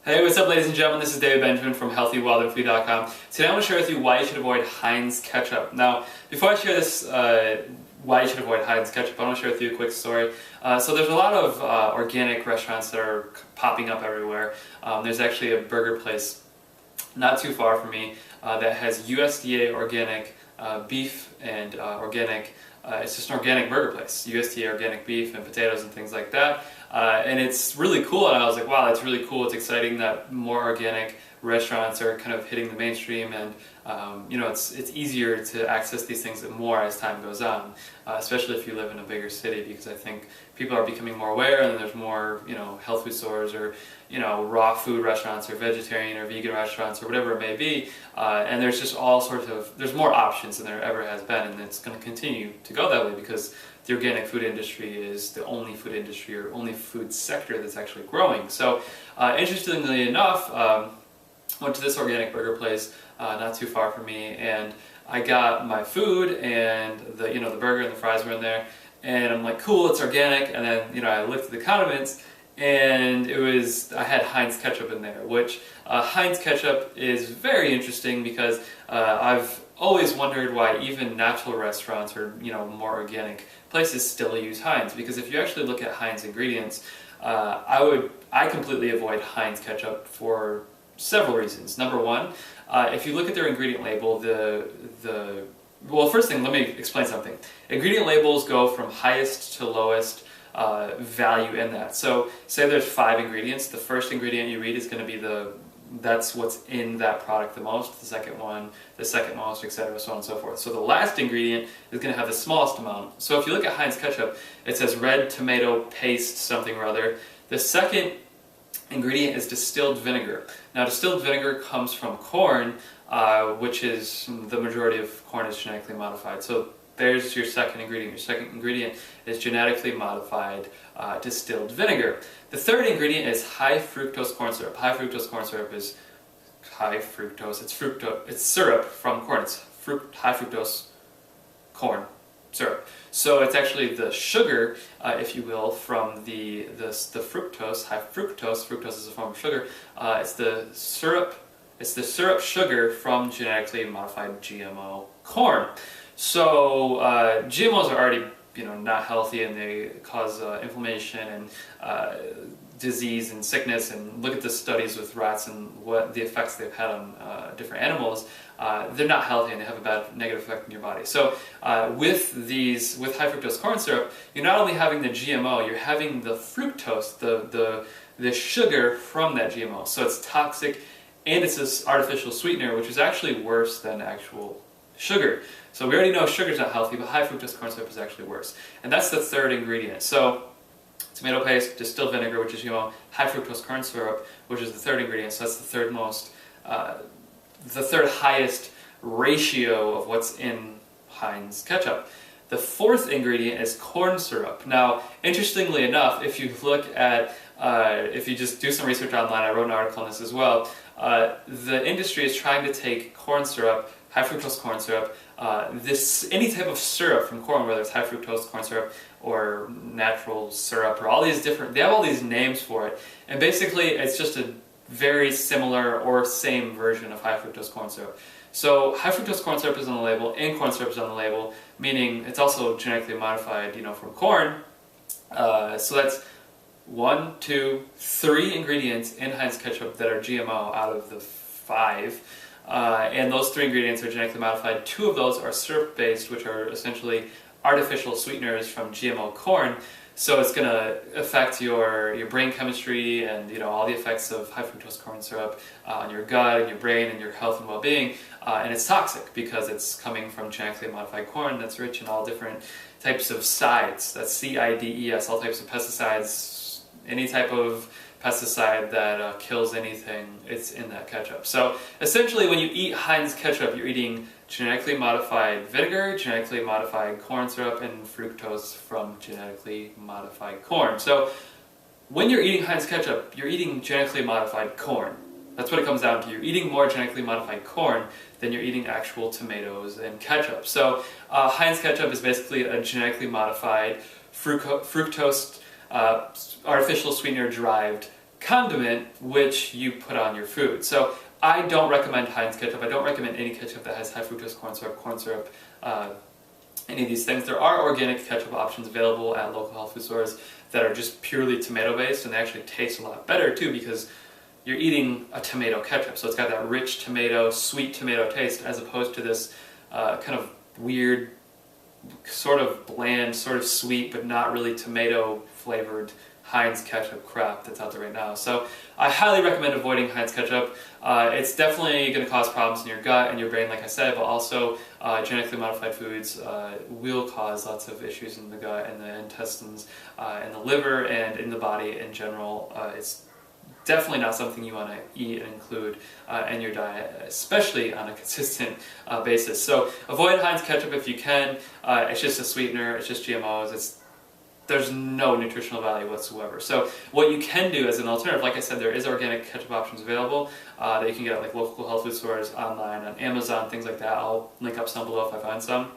Hey, what's up ladies and gentlemen, this is David Benjamin from HealthyWildandFood.com. Today I want to share with you why you should avoid Heinz Ketchup. Now, before I share this, why you should avoid Heinz Ketchup, I want to share with you a quick story. So there's a lot of organic restaurants that are popping up everywhere. There's actually a burger place not too far from me that has USDA organic beef and organic, it's just an organic burger place. USDA organic beef and potatoes and things like that. And it's really cool, and I was like, wow, that's really cool. It's exciting that more organic restaurants are kind of hitting the mainstream, and you know, it's easier to access these things more as time goes on, especially if you live in a bigger city, because I think people are becoming more aware, and there's more, you know, health food stores or, you know, raw food restaurants or vegetarian or vegan restaurants or whatever it may be, and there's just all sorts of, there's more options than there ever has been, and it's going to continue to go that way because the organic food industry is the only food industry or only food sector that's actually growing. So interestingly enough, went to this organic burger place not too far from me, and I got my food, and the burger and the fries were in there, and I'm like, cool, it's organic. And then I looked at the condiments, and I had Heinz ketchup in there, which Heinz ketchup is very interesting because I've always wondered why even natural restaurants or more organic places still use Heinz, because if you actually look at Heinz ingredients, I completely avoid Heinz ketchup for several reasons. Number one, if you look at their ingredient label, well, first thing, let me explain something. Ingredient labels go from highest to lowest value in that. So say there's 5 ingredients. The first ingredient you read is going to be that's what's in that product the most, the second one, the second most, etc., so on and so forth. So the last ingredient is going to have the smallest amount. So if you look at Heinz ketchup, it says red tomato paste something or other. The second ingredient is distilled vinegar. Now, distilled vinegar comes from corn, which is, the majority of corn is genetically modified. So there's your second ingredient. Your second ingredient is genetically modified distilled vinegar. The third ingredient is high-fructose corn syrup. High-fructose corn syrup is high fructose. It's syrup from corn. It's high-fructose corn syrup. So it's actually the sugar, if you will, from the fructose, high fructose. Fructose is a form of sugar. It's the syrup sugar from genetically modified GMO corn. So GMOs are already not healthy, and they cause inflammation and disease and sickness. And look at the studies with rats and what the effects they've had on different animals. They're not healthy, and they have a bad negative effect on your body. So with high fructose corn syrup, you're not only having the GMO, you're having the fructose, the sugar from that GMO. So it's toxic, and it's this artificial sweetener, which is actually worse than actual sugar. So we already know sugar's not healthy, but high fructose corn syrup is actually worse. And that's the third ingredient. So tomato paste, distilled vinegar, which is high fructose corn syrup, which is the third ingredient. So that's the third highest ratio of what's in Heinz ketchup. The fourth ingredient is corn syrup. Now, interestingly enough, if you look at, if you just do some research online, I wrote an article on this as well, the industry is trying to take corn syrup, high fructose corn syrup, any type of syrup from corn, whether it's high fructose corn syrup or natural syrup or all these different, they have all these names for it, and basically it's just a very similar or same version of high fructose corn syrup. So high fructose corn syrup is on the label, and corn syrup is on the label, meaning it's also genetically modified, from corn. So that's 1, 2, 3 ingredients in Heinz ketchup that are GMO out of the 5. And those 3 ingredients are genetically modified. 2 of those are syrup-based, which are essentially artificial sweeteners from GMO corn. So it's going to affect your brain chemistry and all the effects of high fructose corn syrup on your gut and your brain and your health and well-being. And it's toxic because it's coming from genetically modified corn that's rich in all different types of sides. That's CIDES, all types of pesticides, any type of pesticide that kills anything, it's in that ketchup. So essentially when you eat Heinz ketchup, you're eating genetically modified vinegar, genetically modified corn syrup, and fructose from genetically modified corn. So when you're eating Heinz ketchup, you're eating genetically modified corn. That's what it comes down to. You're eating more genetically modified corn than you're eating actual tomatoes and ketchup. So Heinz ketchup is basically a genetically modified fructose artificial sweetener derived condiment which you put on your food. So I don't recommend Heinz ketchup. I don't recommend any ketchup that has high fructose corn syrup, any of these things. There are organic ketchup options available at local health food stores that are just purely tomato based, and they actually taste a lot better too because you're eating a tomato ketchup. So it's got that rich tomato, sweet tomato taste as opposed to this kind of weird, sort of bland, sort of sweet, but not really tomato flavored Heinz ketchup crap that's out there right now. So I highly recommend avoiding Heinz ketchup. It's definitely going to cause problems in your gut and your brain, like I said, but also genetically modified foods will cause lots of issues in the gut and the intestines and the liver and in the body in general. It's definitely not something you want to eat and include in your diet, especially on a consistent basis. So avoid Heinz ketchup if you can. It's just a sweetener, it's just GMOs, there's no nutritional value whatsoever. So what you can do as an alternative, like I said, there is organic ketchup options available that you can get at like local health food stores, online, on Amazon, things like that. I'll link up some below if I find some.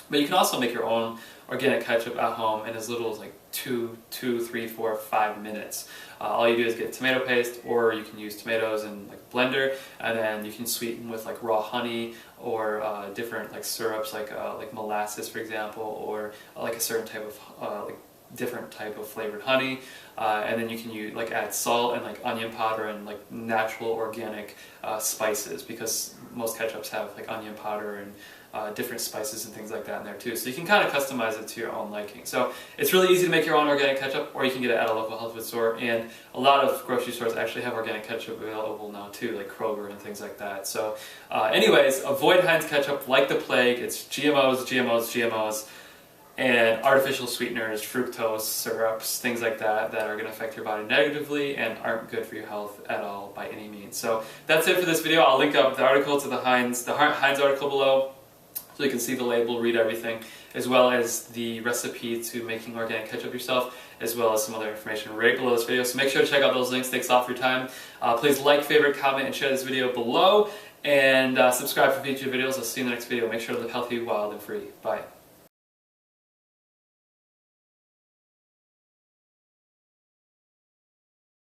But you can also make your own organic ketchup at home in as little as like 2, 3, 4, 5 minutes. All you do is get tomato paste, or you can use tomatoes in like a blender, and then you can sweeten with like raw honey or different like syrups, like molasses, for example, or like a certain type of different type of flavored honey, and then you can use add salt and like onion powder and like natural organic spices, because most ketchups have like onion powder and different spices and things like that in there too. So you can kind of customize it to your own liking. So it's really easy to make your own organic ketchup, or you can get it at a local health food store, and a lot of grocery stores actually have organic ketchup available now too, like Kroger and things like that. So anyways, avoid Heinz ketchup like the plague. It's GMOs, GMOs, GMOs, and artificial sweeteners, fructose, syrups, things like that that are going to affect your body negatively and aren't good for your health at all by any means. So that's it for this video. I'll link up the article to the Heinz article below, so you can see the label, read everything, as well as the recipe to making organic ketchup yourself, as well as some other information right below this video. So make sure to check out those links. Thanks a lot for your time. Please like, favorite, comment, and share this video below, and subscribe for future videos. I'll see you in the next video. Make sure to live healthy, wild, and free. Bye.